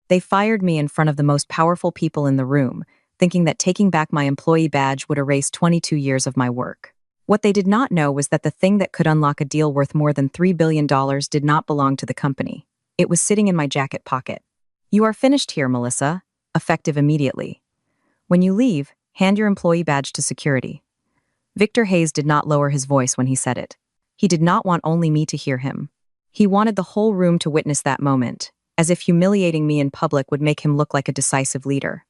They fired me in front of the most powerful people in the room, thinking that taking back my employee badge would erase 22 years of my work. What they did not know was that the thing that could unlock a deal worth more than $3 billion did not belong to the company. It was sitting in my jacket pocket. You are finished here, Melissa. Effective immediately. When you leave, hand your employee badge to security. Victor Hayes did not lower his voice when he said it. He did not want only me to hear him. He wanted the whole room to witness that moment, as if humiliating me in public would make him look like a decisive leader.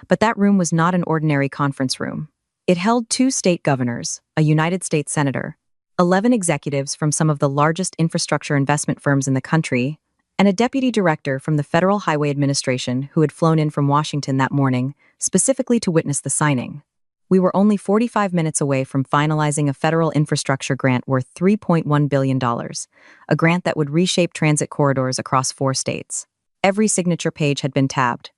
But that room was not an ordinary conference room. It held 2 state governors, a United States senator, 11 executives from some of the largest infrastructure investment firms in the country, and a deputy director from the Federal Highway Administration who had flown in from Washington that morning, specifically to witness the signing. We were only 45 minutes away from finalizing a federal infrastructure grant worth $3.1 billion, a grant that would reshape transit corridors across 4 states. Every signature page had been tabbed.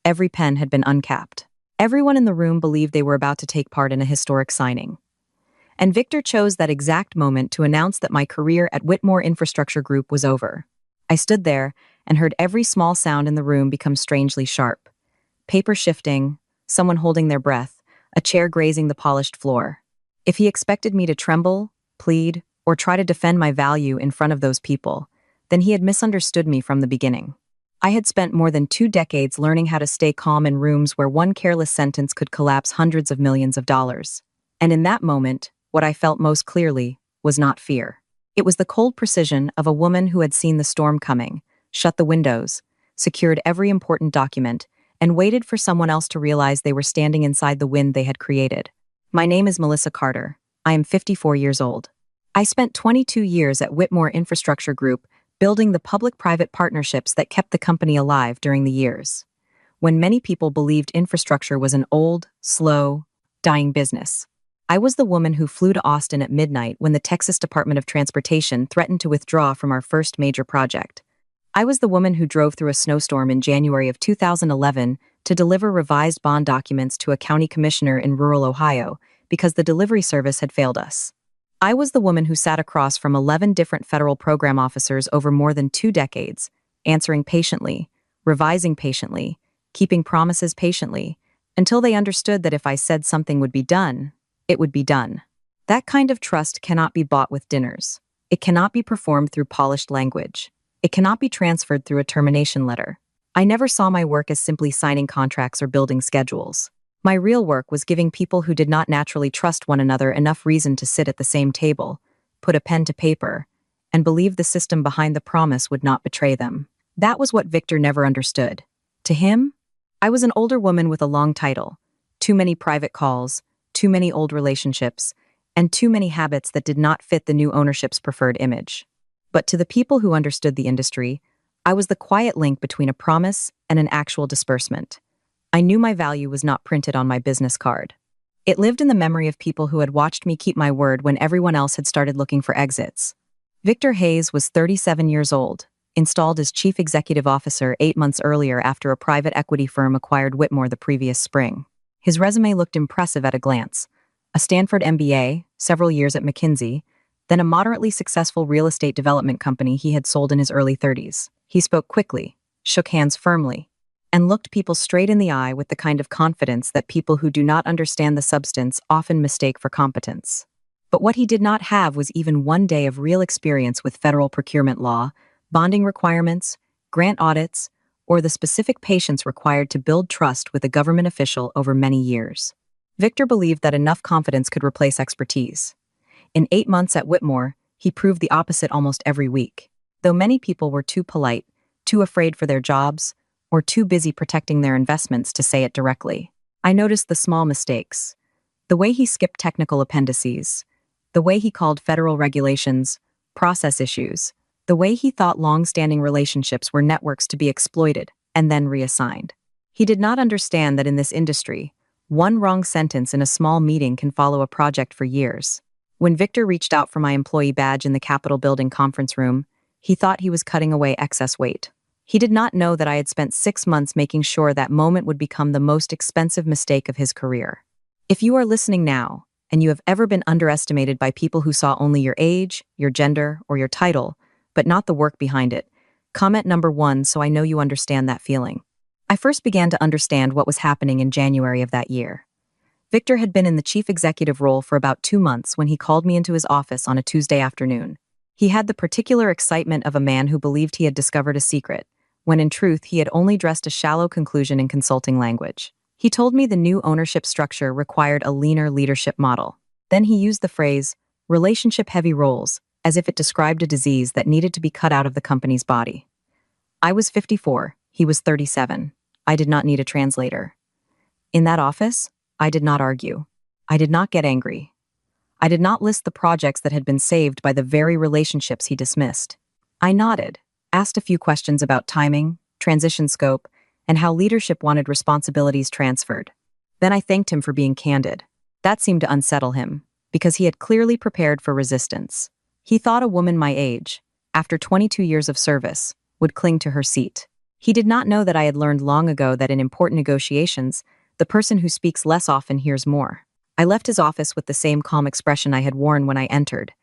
Every pen had been uncapped. Everyone in the room believed they were about to take part in a historic signing. And Victor chose that exact moment to announce that my career at Whitmore Infrastructure Group was over. I stood there and heard every small sound in the room become strangely sharp. Paper shifting, someone holding their breath, a chair grazing the polished floor. If he expected me to tremble, plead, or try to defend my value in front of those people, then he had misunderstood me from the beginning. I had spent more than 2 decades learning how to stay calm in rooms where one careless sentence could collapse hundreds of millions of dollars. And in that moment, what I felt most clearly was not fear. It was the cold precision of a woman who had seen the storm coming, shut the windows, secured every important document, and waited for someone else to realize they were standing inside the wind they had created. My name is Melissa Carter. I am 54 years old. I spent 22 years at Whitmore Infrastructure Group building the public-private partnerships that kept the company alive during the years, when many people believed infrastructure was an old, slow, dying business. I was the woman who flew to Austin at midnight when the Texas Department of Transportation threatened to withdraw from our first major project. I was the woman who drove through a snowstorm in January of 2011 to deliver revised bond documents to a county commissioner in rural Ohio because the delivery service had failed us. I was the woman who sat across from 11 different federal program officers over more than 2 decades, answering patiently, revising patiently, keeping promises patiently, until they understood that if I said something would be done, it would be done. That kind of trust cannot be bought with dinners. It cannot be performed through polished language. It cannot be transferred through a termination letter. I never saw my work as simply signing contracts or building schedules. My real work was giving people who did not naturally trust one another enough reason to sit at the same table, put a pen to paper, and believe the system behind the promise would not betray them. That was what Victor never understood. To him, I was an older woman with a long title, too many private calls, too many old relationships, and too many habits that did not fit the new ownership's preferred image. But to the people who understood the industry, I was the quiet link between a promise and an actual disbursement. I knew my value was not printed on my business card. It lived in the memory of people who had watched me keep my word when everyone else had started looking for exits. Victor Hayes was 37 years old, installed as chief executive officer 8 months earlier after a private equity firm acquired Whitmore the previous spring. His resume looked impressive at a glance. A Stanford MBA, several years at McKinsey, then a moderately successful real estate development company he had sold in his early 30s. He spoke quickly, shook hands firmly, and looked people straight in the eye with the kind of confidence that people who do not understand the substance often mistake for competence. But what he did not have was even 1 day of real experience with federal procurement law, bonding requirements, grant audits, or the specific patience required to build trust with a government official over many years. Victor believed that enough confidence could replace expertise. In 8 months at Whitmore, he proved the opposite almost every week. Though many people were too polite, too afraid for their jobs, or too busy protecting their investments to say it directly, I noticed the small mistakes. The way he skipped technical appendices, the way he called federal regulations process issues, the way he thought long-standing relationships were networks to be exploited and then reassigned. He did not understand that in this industry, one wrong sentence in a small meeting can follow a project for years. When Victor reached out for my employee badge in the Capitol building conference room, he thought he was cutting away excess weight. He did not know that I had spent 6 months making sure that moment would become the most expensive mistake of his career. If you are listening now, and you have ever been underestimated by people who saw only your age, your gender, or your title, but not the work behind it, Comment number 1, so I know you understand that feeling. I first began to understand what was happening in January of that year. Victor had been in the chief executive role for about 2 months when he called me into his office on a Tuesday afternoon. He had the particular excitement of a man who believed he had discovered a secret, when in truth he had only dressed a shallow conclusion in consulting language. He told me the new ownership structure required a leaner leadership model. Then he used the phrase, relationship-heavy roles, as if it described a disease that needed to be cut out of the company's body. I was 54, he was 37. I did not need a translator. In that office, I did not argue. I did not get angry. I did not list the projects that had been saved by the very relationships he dismissed. I nodded, asked a few questions about timing, transition scope, and how leadership wanted responsibilities transferred. Then I thanked him for being candid. That seemed to unsettle him, because he had clearly prepared for resistance. He thought a woman my age, after 22 years of service, would cling to her seat. He did not know that I had learned long ago that in important negotiations, the person who speaks less often hears more. I left his office with the same calm expression I had worn when I entered.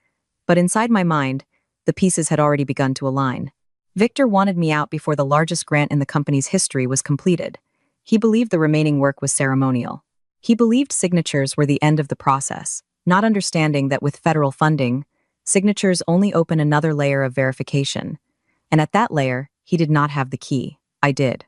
But inside my mind, the pieces had already begun to align. Victor wanted me out before the largest grant in the company's history was completed. He believed the remaining work was ceremonial. He believed signatures were the end of the process, not understanding that with federal funding, signatures only open another layer of verification. And at that layer, he did not have the key. I did.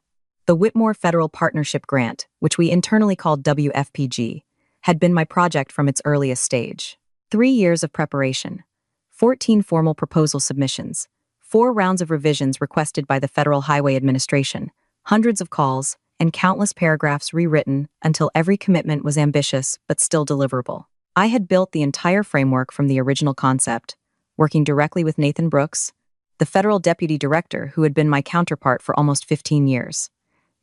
The Whitmore Federal Partnership Grant, which we internally called WFPG, had been my project from its earliest stage. 3 years of preparation, 14 formal proposal submissions, 4 rounds of revisions requested by the Federal Highway Administration, hundreds of calls, and countless paragraphs rewritten until every commitment was ambitious but still deliverable. I had built the entire framework from the original concept, working directly with Nathan Brooks, the federal deputy director who had been my counterpart for almost 15 years.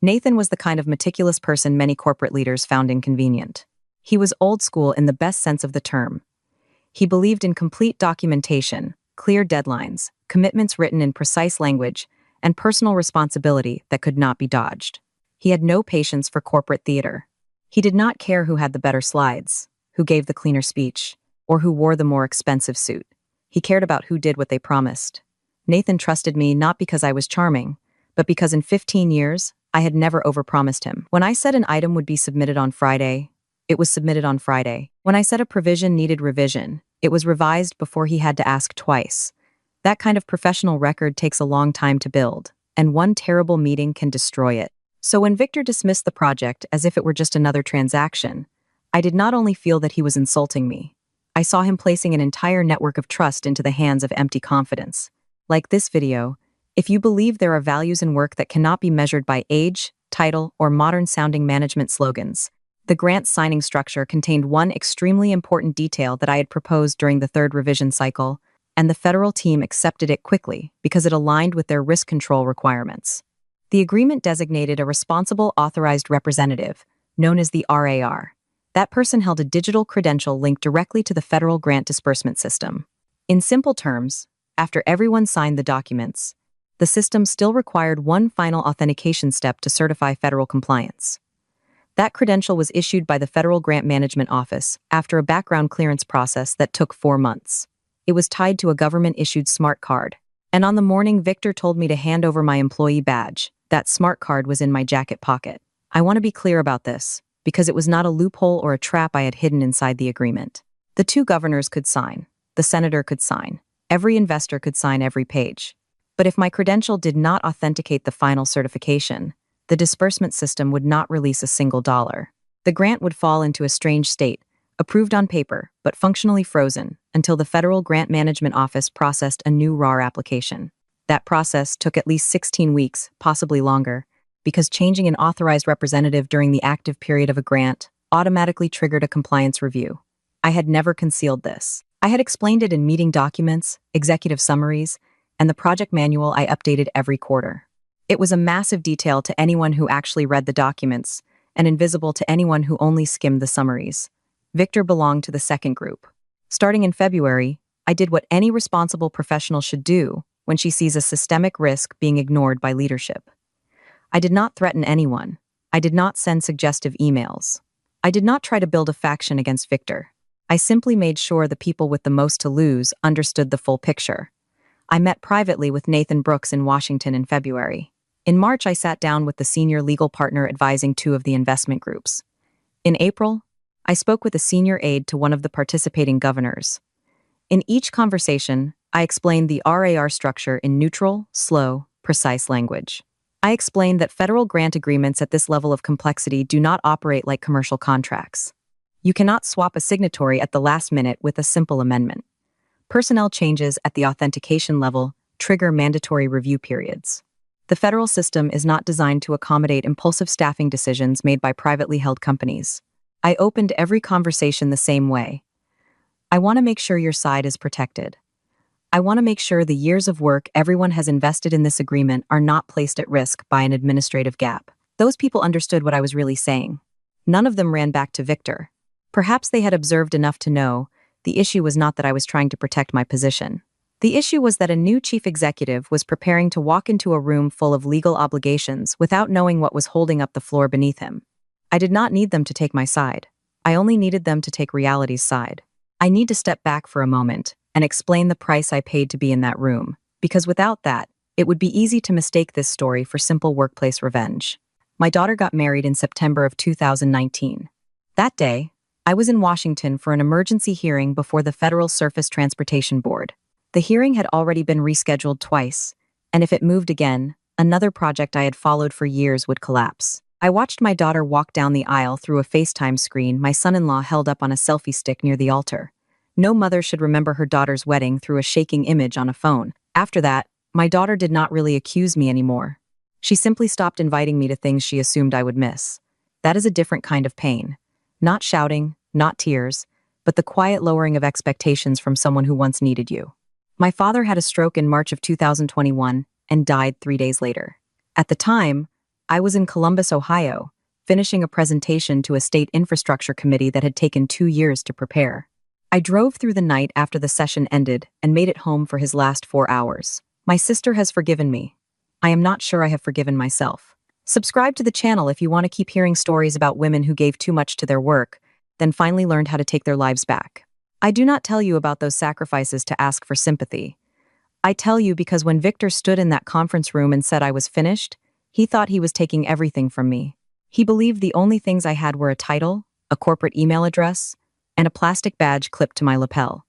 Nathan was the kind of meticulous person many corporate leaders found inconvenient. He was old school in the best sense of the term. He believed in complete documentation, clear deadlines, commitments written in precise language, and personal responsibility that could not be dodged. He had no patience for corporate theater. He did not care who had the better slides, who gave the cleaner speech, or who wore the more expensive suit. He cared about who did what they promised. Nathan trusted me not because I was charming, but because in 15 years, I had never overpromised him. When I said an item would be submitted on Friday, it was submitted on Friday. When I said a provision needed revision, it was revised before he had to ask twice. That kind of professional record takes a long time to build, and one terrible meeting can destroy it. So when Victor dismissed the project as if it were just another transaction, I did not only feel that he was insulting me, I saw him placing an entire network of trust into the hands of empty confidence. Like this video, if you believe there are values in work that cannot be measured by age, title, or modern-sounding management slogans, the grant signing structure contained one extremely important detail that I had proposed during the 3rd revision cycle, and the federal team accepted it quickly because it aligned with their risk control requirements. The agreement designated a responsible authorized representative, known as the RAR. That person held a digital credential linked directly to the federal grant disbursement system. In simple terms, after everyone signed the documents, the system still required one final authentication step to certify federal compliance. That credential was issued by the Federal Grant Management Office after a background clearance process that took 4 months. It was tied to a government-issued smart card, and on the morning Victor told me to hand over my employee badge, that smart card was in my jacket pocket. I want to be clear about this, because it was not a loophole or a trap I had hidden inside the agreement. The 2 governors could sign, the senator could sign, every investor could sign every page. But if my credential did not authenticate the final certification, the disbursement system would not release a single dollar. The grant would fall into a strange state, approved on paper, but functionally frozen, until the Federal Grant Management Office processed a new RAR application. That process took at least 16 weeks, possibly longer, because changing an authorized representative during the active period of a grant automatically triggered a compliance review. I had never concealed this. I had explained it in meeting documents, executive summaries, and the project manual I updated every quarter. It was a massive detail to anyone who actually read the documents, and invisible to anyone who only skimmed the summaries. Victor belonged to the second group. Starting in February, I did what any responsible professional should do when she sees a systemic risk being ignored by leadership. I did not threaten anyone. I did not send suggestive emails. I did not try to build a faction against Victor. I simply made sure the people with the most to lose understood the full picture. I met privately with Nathan Brooks in Washington in February. In March, I sat down with the senior legal partner advising two of the investment groups. In April, I spoke with a senior aide to one of the participating governors. In each conversation, I explained the RAR structure in neutral, slow, precise language. I explained that federal grant agreements at this level of complexity do not operate like commercial contracts. You cannot swap a signatory at the last minute with a simple amendment. Personnel changes at the authentication level trigger mandatory review periods. The federal system is not designed to accommodate impulsive staffing decisions made by privately held companies. I opened every conversation the same way. I want to make sure your side is protected. I want to make sure the years of work everyone has invested in this agreement are not placed at risk by an administrative gap. Those people understood what I was really saying. None of them ran back to Victor. Perhaps they had observed enough to know the issue was not that I was trying to protect my position. The issue was that a new chief executive was preparing to walk into a room full of legal obligations without knowing what was holding up the floor beneath him. I did not need them to take my side. I only needed them to take reality's side. I need to step back for a moment and explain the price I paid to be in that room, because without that, it would be easy to mistake this story for simple workplace revenge. My daughter got married in September of 2019. That day, I was in Washington for an emergency hearing before the Federal Surface Transportation Board. The hearing had already been rescheduled twice, and if it moved again, another project I had followed for years would collapse. I watched my daughter walk down the aisle through a FaceTime screen my son-in-law held up on a selfie stick near the altar. No mother should remember her daughter's wedding through a shaking image on a phone. After that, my daughter did not really accuse me anymore. She simply stopped inviting me to things she assumed I would miss. That is a different kind of pain. Not shouting, not tears, but the quiet lowering of expectations from someone who once needed you. My father had a stroke in March of 2021 and died 3 days later. At the time, I was in Columbus, Ohio, finishing a presentation to a state infrastructure committee that had taken 2 years to prepare. I drove through the night after the session ended and made it home for his last 4 hours. My sister has forgiven me. I am not sure I have forgiven myself. Subscribe to the channel if you want to keep hearing stories about women who gave too much to their work, then finally learned how to take their lives back. I do not tell you about those sacrifices to ask for sympathy. I tell you because when Victor stood in that conference room and said I was finished, he thought he was taking everything from me. He believed the only things I had were a title, a corporate email address, and a plastic badge clipped to my lapel.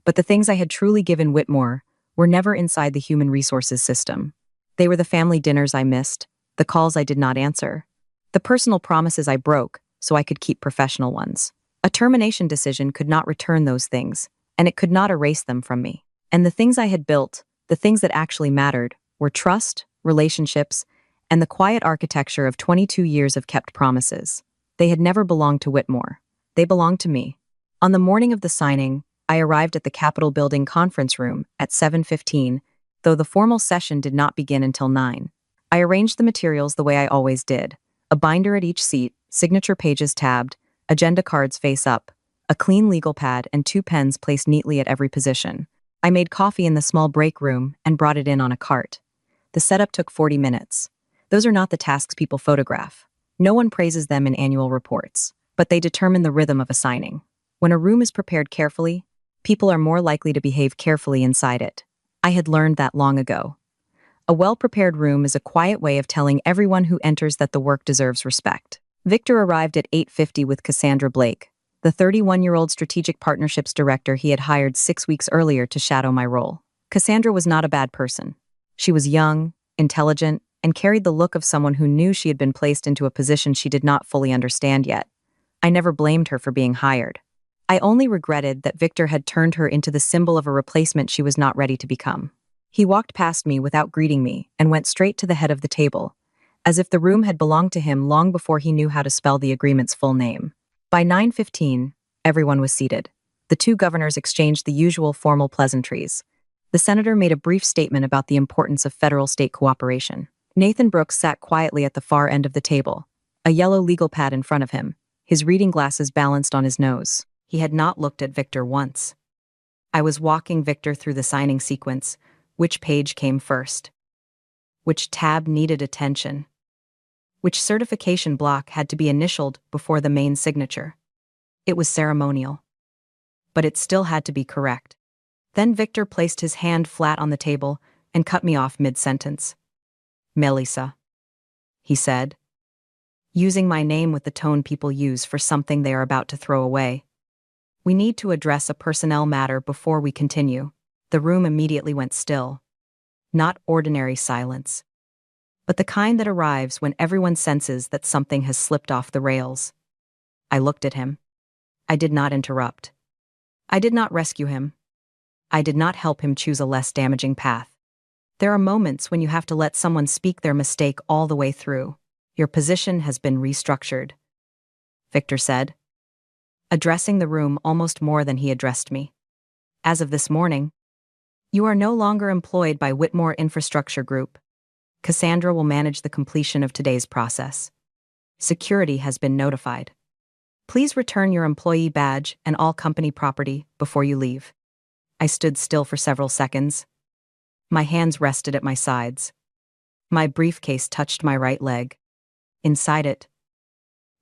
But the things I had truly given Whitmore were never inside the human resources system. They were the family dinners I missed, the calls I did not answer, the personal promises I broke so I could keep professional ones. A termination decision could not return those things, and it could not erase them from me. And the things I had built, the things that actually mattered, were trust, relationships, and the quiet architecture of 22 years of kept promises. They had never belonged to Whitmore. They belonged to me. On the morning of the signing, I arrived at the Capitol Building conference room at 7:15, though the formal session did not begin until 9. I arranged the materials the way I always did. A binder at each seat, signature pages tabbed, agenda cards face up, a clean legal pad and 2 pens placed neatly at every position. I made coffee in the small break room and brought it in on a cart. The setup took 40 minutes. Those are not the tasks people photograph. No one praises them in annual reports, but they determine the rhythm of a signing. When a room is prepared carefully, people are more likely to behave carefully inside it. I had learned that long ago. A well-prepared room is a quiet way of telling everyone who enters that the work deserves respect. Victor arrived at 8:50 with Cassandra Blake, the 31-year-old strategic partnerships director he had hired 6 weeks earlier to shadow my role. Cassandra was not a bad person. She was young, intelligent, and carried the look of someone who knew she had been placed into a position she did not fully understand yet. I never blamed her for being hired. I only regretted that Victor had turned her into the symbol of a replacement she was not ready to become. He walked past me without greeting me and went straight to the head of the table, as if the room had belonged to him long before he knew how to spell the agreement's full name. By 9:15, everyone was seated. The two governors exchanged the usual formal pleasantries. The senator made a brief statement about the importance of federal-state cooperation. Nathan Brooks sat quietly at the far end of the table, a yellow legal pad in front of him, his reading glasses balanced on his nose. He had not looked at Victor once. I was walking Victor through the signing sequence. Which page came first? Which tab needed attention? Which certification block had to be initialed before the main signature? It was ceremonial. But it still had to be correct. Then Victor placed his hand flat on the table and cut me off mid-sentence. Melissa, he said, using my name with the tone people use for something they are about to throw away. We need to address a personnel matter before we continue. The room immediately went still. Not ordinary silence, but the kind that arrives when everyone senses that something has slipped off the rails. I looked at him. I did not interrupt. I did not rescue him. I did not help him choose a less damaging path. There are moments when you have to let someone speak their mistake all the way through. Your position has been restructured, Victor said, addressing the room almost more than he addressed me. As of this morning, you are no longer employed by Whitmore Infrastructure Group. Cassandra will manage the completion of today's process. Security has been notified. Please return your employee badge and all company property before you leave. I stood still for several seconds. My hands rested at my sides. My briefcase touched my right leg. Inside it,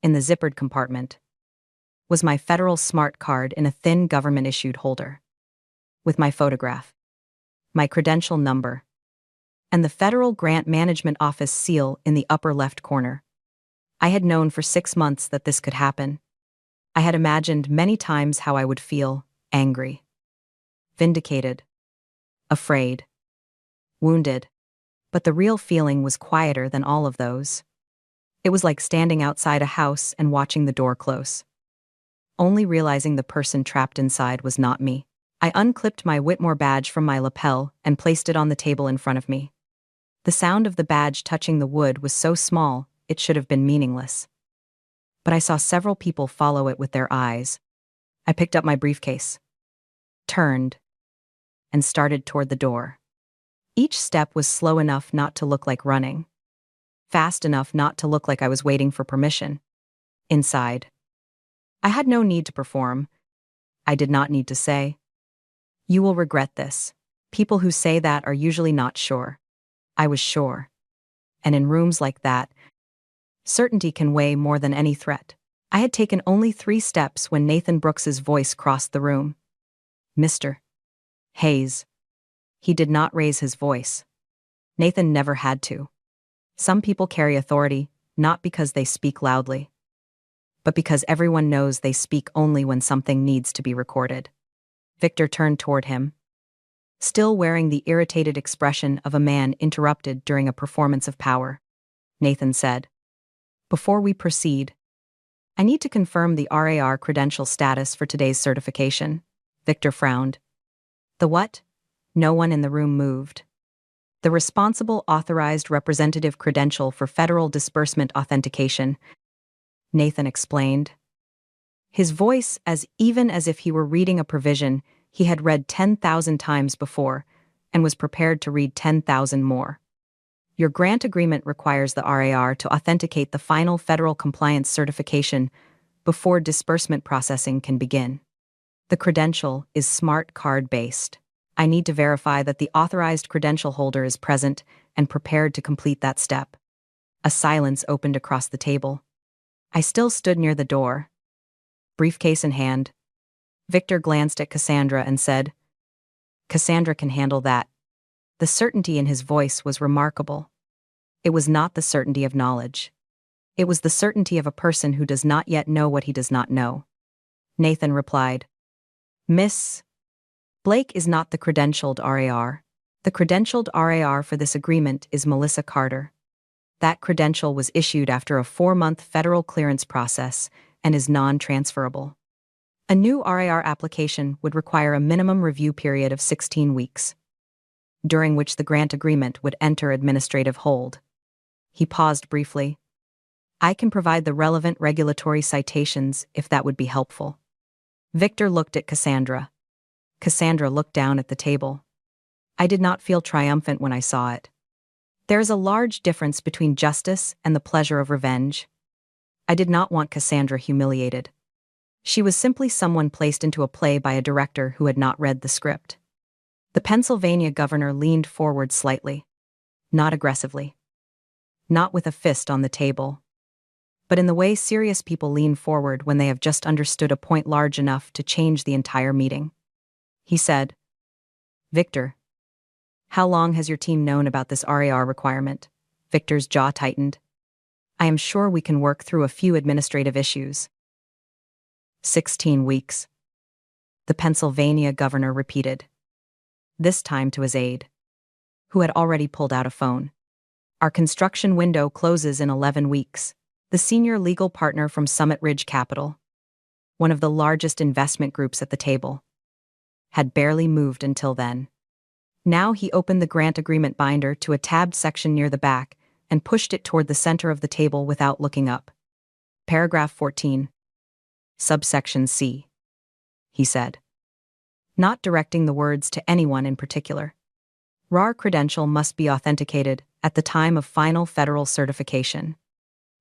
in the zippered compartment, was my federal smart card in a thin government-issued holder, with my photograph, my credential number, and the Federal Grant Management Office seal in the upper left corner. I had known for 6 months that this could happen. I had imagined many times how I would feel: angry, vindicated, afraid, wounded. But the real feeling was quieter than all of those. It was like standing outside a house and watching the door close, only realizing the person trapped inside was not me. I unclipped my Whitmore badge from my lapel and placed it on the table in front of me. The sound of the badge touching the wood was so small, it should have been meaningless. But I saw several people follow it with their eyes. I picked up my briefcase, turned, and started toward the door. Each step was slow enough not to look like running, fast enough not to look like I was waiting for permission. Inside, I had no need to perform. I did not need to say, "You will regret this." People who say that are usually not sure. I was sure. And in rooms like that, certainty can weigh more than any threat. I had taken only 3 steps when Nathan Brooks's voice crossed the room. "Mr. Hayes." He did not raise his voice. Nathan never had to. Some people carry authority, not because they speak loudly, but because everyone knows they speak only when something needs to be recorded. Victor turned toward him, still wearing the irritated expression of a man interrupted during a performance of power. Nathan said, "Before we proceed, I need to confirm the RAR credential status for today's certification." Victor frowned. "The what?" No one in the room moved. "The responsible authorized representative credential for federal disbursement authentication," Nathan explained, his voice as even as if he were reading a provision he had read 10,000 times before and was prepared to read 10,000 more. "Your grant agreement requires the RAR to authenticate the final federal compliance certification before disbursement processing can begin. The credential is smart card-based. I need to verify that the authorized credential holder is present and prepared to complete that step." A silence opened across the table. I still stood near the door, briefcase in hand. Victor glanced at Cassandra and said, "Cassandra can handle that." The certainty in his voice was remarkable. It was not the certainty of knowledge. It was the certainty of a person who does not yet know what he does not know. Nathan replied, "Miss Blake is not the credentialed RAR. The credentialed RAR for this agreement is Melissa Carter. That credential was issued after a 4-month federal clearance process and is non-transferable. A new RAR application would require a minimum review period of 16 weeks, during which the grant agreement would enter administrative hold." He paused briefly. "I can provide the relevant regulatory citations if that would be helpful." Victor looked at Cassandra. Cassandra looked down at the table. I did not feel triumphant when I saw it. There is a large difference between justice and the pleasure of revenge. I did not want Cassandra humiliated. She was simply someone placed into a play by a director who had not read the script. The Pennsylvania governor leaned forward slightly, not aggressively, not with a fist on the table, but in the way serious people lean forward when they have just understood a point large enough to change the entire meeting. He said, Victor, how long has your team known about this RAR requirement? Victor's jaw tightened. I am sure we can work through a few administrative issues. 16 weeks. The Pennsylvania governor repeated, this time to his aide, who had already pulled out a phone. Our construction window closes in 11 weeks. The senior legal partner from Summit Ridge Capital, one of the largest investment groups at the table, had barely moved until then. Now he opened the grant agreement binder to a tabbed section near the back and pushed it toward the center of the table without looking up. Paragraph 14. Subsection C, he said, not directing the words to anyone in particular. RAR credential must be authenticated at the time of final federal certification.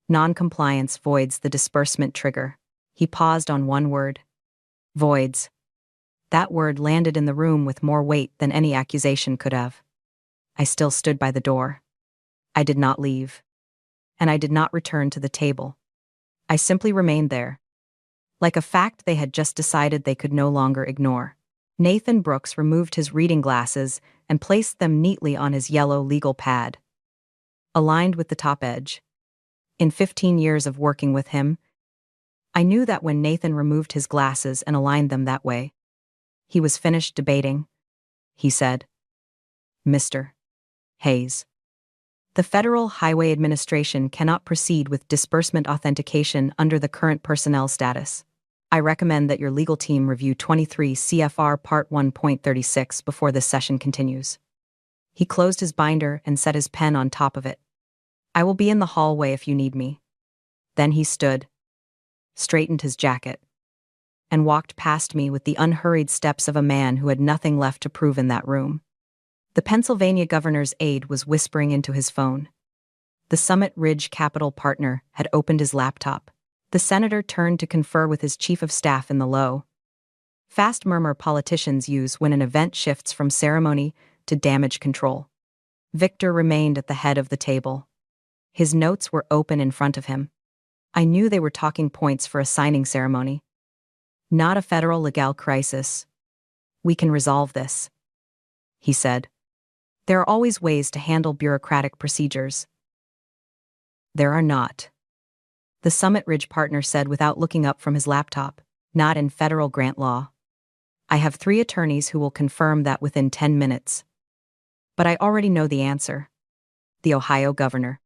Non-compliance voids the disbursement trigger. He paused on one word. Voids. That word landed in the room with more weight than any accusation could have. I still stood by the door. I did not leave. And I did not return to the table. I simply remained there, like a fact they had just decided they could no longer ignore. Nathan Brooks removed his reading glasses and placed them neatly on his yellow legal pad, aligned with the top edge. In 15 years of working with him, I knew that when Nathan removed his glasses and aligned them that way, he was finished debating. He said, Mr. Hayes, the Federal Highway Administration cannot proceed with disbursement authentication under the current personnel status. I recommend that your legal team review 23 CFR Part 1.36 before this session continues. He closed his binder and set his pen on top of it. I will be in the hallway if you need me. Then he stood, straightened his jacket, and walked past me with the unhurried steps of a man who had nothing left to prove in that room. The Pennsylvania governor's aide was whispering into his phone. The Summit Ridge Capital partner had opened his laptop. The senator turned to confer with his chief of staff in the low, fast murmur politicians use when an event shifts from ceremony to damage control. Victor remained at the head of the table. His notes were open in front of him. I knew they were talking points for a signing ceremony. Not a federal legal crisis. We can resolve this, he said. There are always ways to handle bureaucratic procedures. There are not, the Summit Ridge partner said without looking up from his laptop. Not in federal grant law. I have 3 attorneys who will confirm that within 10 minutes. But I already know the answer. The Ohio governor,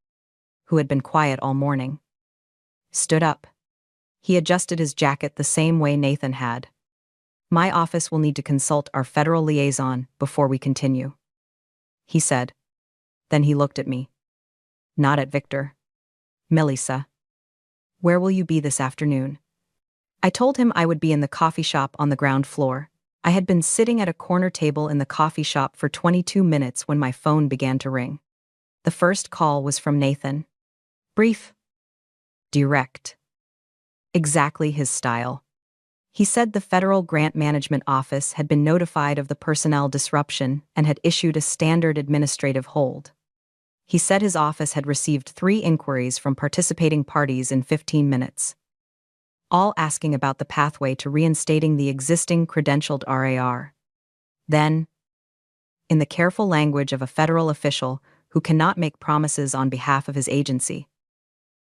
who had been quiet all morning, stood up. He adjusted his jacket the same way Nathan had. My office will need to consult our federal liaison before we continue, he said. Then he looked at me. Not at Victor. Melissa, where will you be this afternoon? I told him I would be in the coffee shop on the ground floor. I had been sitting at a corner table in the coffee shop for 22 minutes when my phone began to ring. The first call was from Nathan. Brief. Direct. Exactly his style. He said the Federal Grant Management Office had been notified of the personnel disruption and had issued a standard administrative hold. He said his office had received 3 inquiries from participating parties in 15 minutes, all asking about the pathway to reinstating the existing credentialed RAR. Then, in the careful language of a federal official who cannot make promises on behalf of his agency,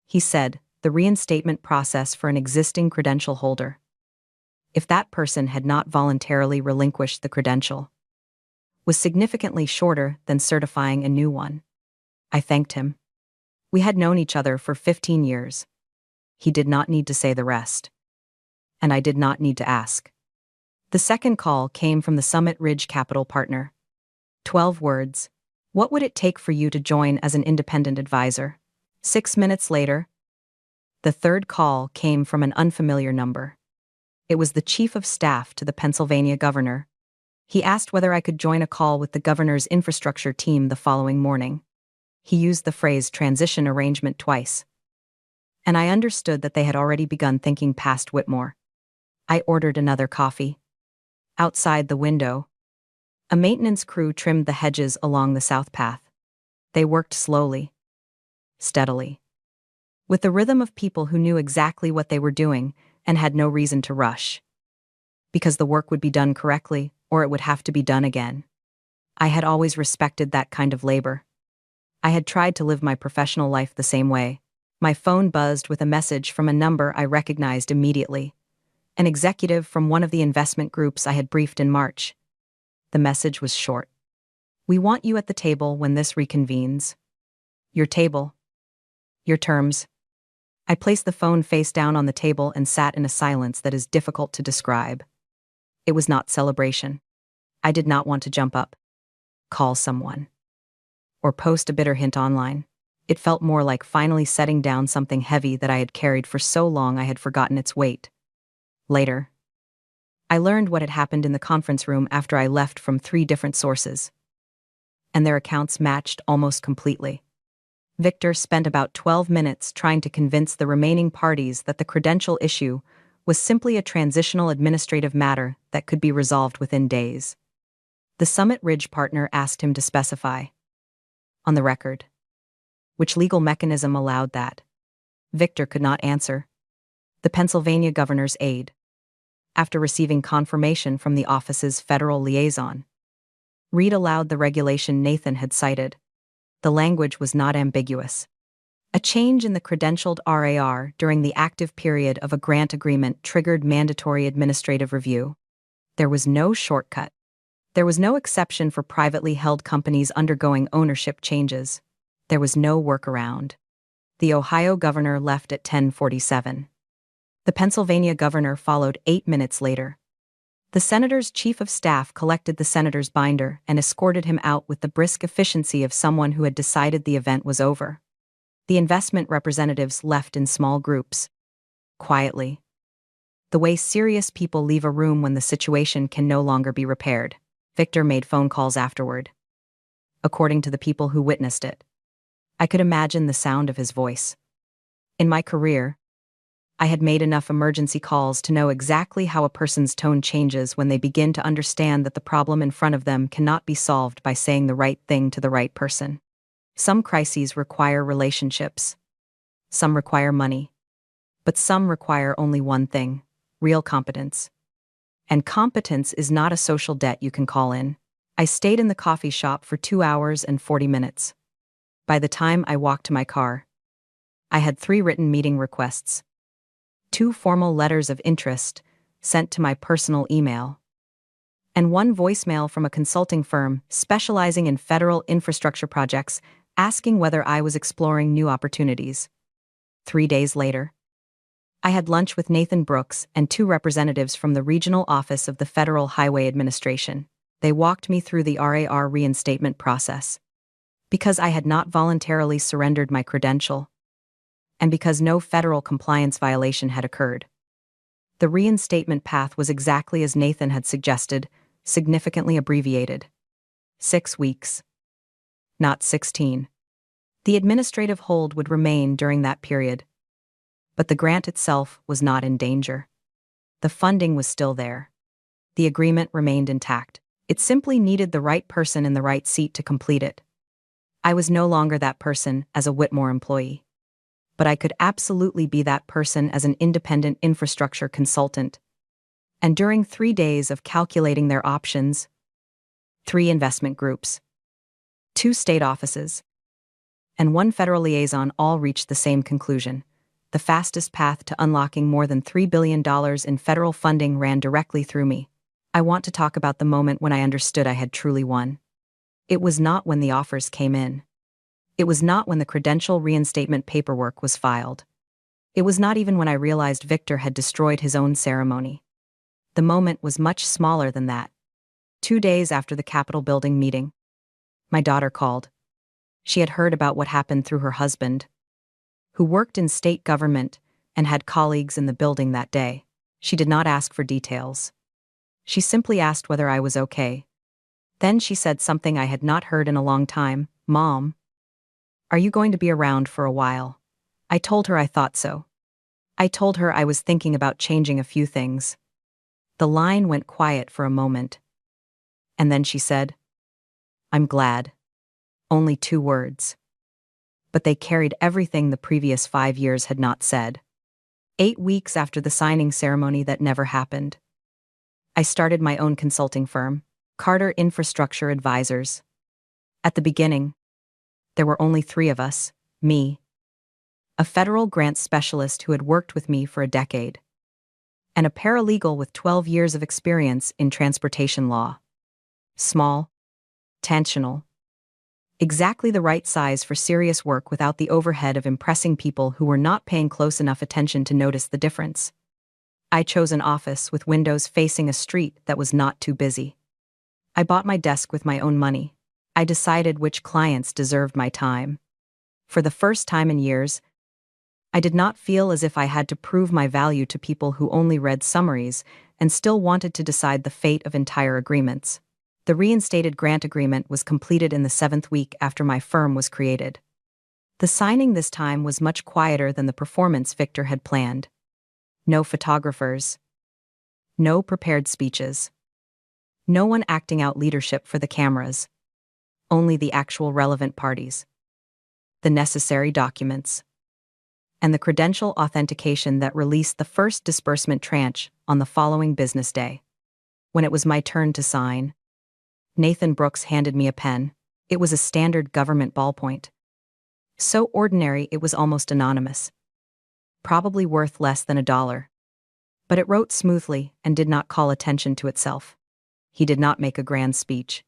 he said the reinstatement process for an existing credential holder, if that person had not voluntarily relinquished the credential, was significantly shorter than certifying a new one. I thanked him. We had known each other for 15 years. He did not need to say the rest. And I did not need to ask. The second call came from the Summit Ridge Capital partner. 12 words. What would it take for you to join as an independent advisor? 6 minutes later, the third call came from an unfamiliar number. It was the chief of staff to the Pennsylvania governor. He asked whether I could join a call with the governor's infrastructure team the following morning. He used the phrase transition arrangement twice. And I understood that they had already begun thinking past Whitmore. I ordered another coffee. Outside the window, a maintenance crew trimmed the hedges along the south path. They worked slowly, steadily, with the rhythm of people who knew exactly what they were doing and had no reason to rush, because the work would be done correctly or it would have to be done again. I had always respected that kind of labor. I had tried to live my professional life the same way. My phone buzzed with a message from a number I recognized immediately. An executive from one of the investment groups I had briefed in March. The message was short. "We want you at the table when this reconvenes." Your table. Your terms. I placed the phone face down on the table and sat in a silence that is difficult to describe. It was not celebration. I did not want to jump up, call someone, or post a bitter hint online. It felt more like finally setting down something heavy that I had carried for so long I had forgotten its weight. Later, I learned what had happened in the conference room after I left from 3 different sources, and their accounts matched almost completely. Victor spent about 12 minutes trying to convince the remaining parties that the credential issue was simply a transitional administrative matter that could be resolved within days. The Summit Ridge partner asked him to specify, on the record, which legal mechanism allowed that. Victor could not answer. The Pennsylvania governor's aide, after receiving confirmation from the office's federal liaison, read aloud the regulation Nathan had cited. The language was not ambiguous. A change in the credentialed RAR during the active period of a grant agreement triggered mandatory administrative review. There was no shortcut. There was no exception for privately held companies undergoing ownership changes. There was no workaround. The Ohio governor left at 10:47. The Pennsylvania governor followed 8 minutes later. The senator's chief of staff collected the senator's binder and escorted him out with the brisk efficiency of someone who had decided the event was over. The investment representatives left in small groups, quietly, the way serious people leave a room when the situation can no longer be repaired. Victor made phone calls afterward. According to the people who witnessed it, I could imagine the sound of his voice. In my career, I had made enough emergency calls to know exactly how a person's tone changes when they begin to understand that the problem in front of them cannot be solved by saying the right thing to the right person. Some crises require relationships. Some require money. But some require only one thing: real competence. And competence is not a social debt you can call in. I stayed in the coffee shop for 2 hours and 40 minutes. By the time I walked to my car, I had 3 written meeting requests, 2 formal letters of interest sent to my personal email, and 1 voicemail from a consulting firm specializing in federal infrastructure projects asking whether I was exploring new opportunities. 3 days later, I had lunch with Nathan Brooks and 2 representatives from the regional office of the Federal Highway Administration. They walked me through the RAR reinstatement process. Because I had not voluntarily surrendered my credential, and because no federal compliance violation had occurred. The reinstatement path was exactly as Nathan had suggested, significantly abbreviated. 6 weeks. Not 16. The administrative hold would remain during that period. But the grant itself was not in danger. The funding was still there. The agreement remained intact. It simply needed the right person in the right seat to complete it. I was no longer that person as a Whitmore employee. But I could absolutely be that person as an independent infrastructure consultant. And during 3 days of calculating their options, 3 investment groups, 2 state offices, and 1 federal liaison all reached the same conclusion. The fastest path to unlocking more than $3 billion in federal funding ran directly through me. I want to talk about the moment when I understood I had truly won. It was not when the offers came in. It was not when the credential reinstatement paperwork was filed. It was not even when I realized Victor had destroyed his own ceremony. The moment was much smaller than that. 2 days after the Capitol building meeting, my daughter called. She had heard about what happened through her husband, who worked in state government and had colleagues in the building that day. She did not ask for details. She simply asked whether I was okay. Then she said something I had not heard in a long time. "Mom, are you going to be around for a while?" I told her I thought so. I told her I was thinking about changing a few things. The line went quiet for a moment. And then she said, "I'm glad." Only 2 words. But they carried everything the previous 5 years had not said. 8 weeks after the signing ceremony that never happened, I started my own consulting firm. Carter Infrastructure Advisors. At the beginning, there were only 3 of us, me, a federal grants specialist who had worked with me for a decade, and a paralegal with 12 years of experience in transportation law. Small, tensional, exactly the right size for serious work without the overhead of impressing people who were not paying close enough attention to notice the difference. I chose an office with windows facing a street that was not too busy. I bought my desk with my own money. I decided which clients deserved my time. For the first time in years, I did not feel as if I had to prove my value to people who only read summaries and still wanted to decide the fate of entire agreements. The reinstated grant agreement was completed in the 7th week after my firm was created. The signing this time was much quieter than the performance Victor had planned. No photographers. No prepared speeches. No one acting out leadership for the cameras. Only the actual relevant parties. The necessary documents. And the credential authentication that released the first disbursement tranche on the following business day. When it was my turn to sign, Nathan Brooks handed me a pen. It was a standard government ballpoint. So ordinary it was almost anonymous. Probably worth less than $1. But it wrote smoothly and did not call attention to itself. He did not make a grand speech.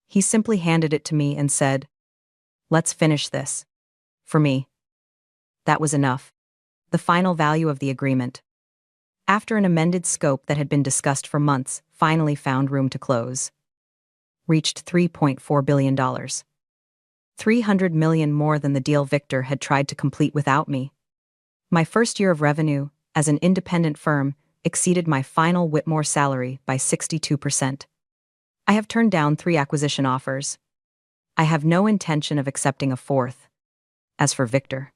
He simply handed it to me and said, "Let's finish this." For me, that was enough. The final value of the agreement, after an amended scope that had been discussed for months, finally found room to close, reached $3.4 billion. $300 million more than the deal Victor had tried to complete without me. My first year of revenue, as an independent firm, exceeded my final Whitmore salary by 62%. I have turned down 3 acquisition offers. I have no intention of accepting a 4th. As for Victor,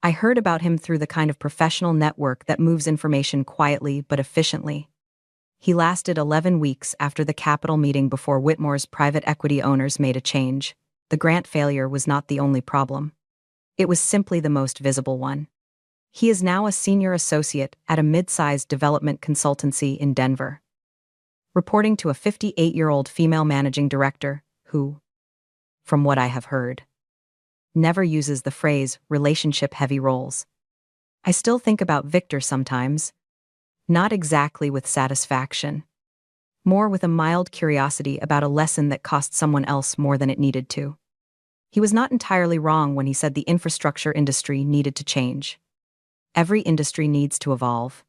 I heard about him through the kind of professional network that moves information quietly but efficiently. He lasted 11 weeks after the capital meeting before Whitmore's private equity owners made a change. The grant failure was not the only problem. It was simply the most visible one. He is now a senior associate at a mid-sized development consultancy in Denver, reporting to a 58-year-old female managing director who, from what I have heard, never uses the phrase relationship-heavy roles. I still think about Victor sometimes, not exactly with satisfaction, more with a mild curiosity about a lesson that cost someone else more than it needed to. He was not entirely wrong when he said the infrastructure industry needed to change. Every industry needs to evolve.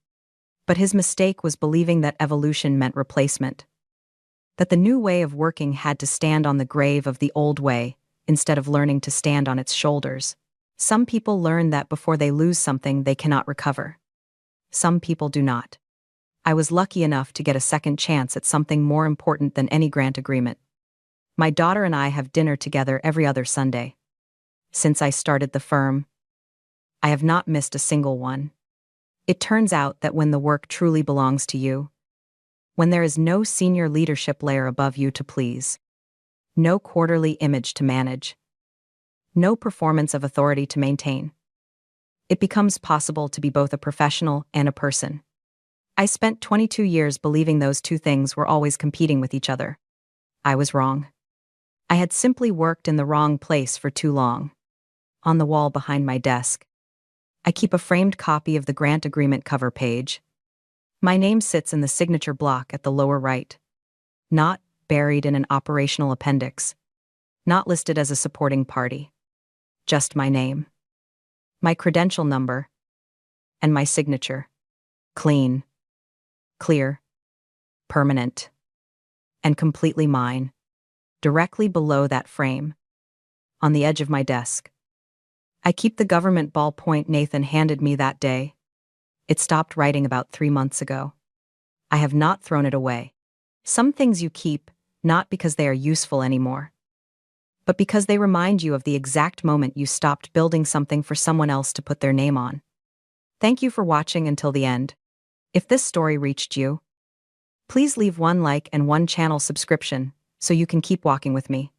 But his mistake was believing that evolution meant replacement. That the new way of working had to stand on the grave of the old way, instead of learning to stand on its shoulders. Some people learn that before they lose something they cannot recover. Some people do not. I was lucky enough to get a second chance at something more important than any grant agreement. My daughter and I have dinner together every other Sunday. Since I started the firm, I have not missed a single one. It turns out that when the work truly belongs to you, when there is no senior leadership layer above you to please, no quarterly image to manage, no performance of authority to maintain, it becomes possible to be both a professional and a person. I spent 22 years believing those 2 things were always competing with each other. I was wrong. I had simply worked in the wrong place for too long. On the wall behind my desk, I keep a framed copy of the grant agreement cover page. My name sits in the signature block at the lower right, not buried in an operational appendix, not listed as a supporting party. Just my name, my credential number, and my signature. Clean, clear, permanent, and completely mine. Directly below that frame, on the edge of my desk, I keep the government ballpoint Nathan handed me that day. It stopped writing about 3 months ago. I have not thrown it away. Some things you keep, not because they are useful anymore, but because they remind you of the exact moment you stopped building something for someone else to put their name on. Thank you for watching until the end. If this story reached you, please leave 1 like and 1 channel subscription so you can keep walking with me.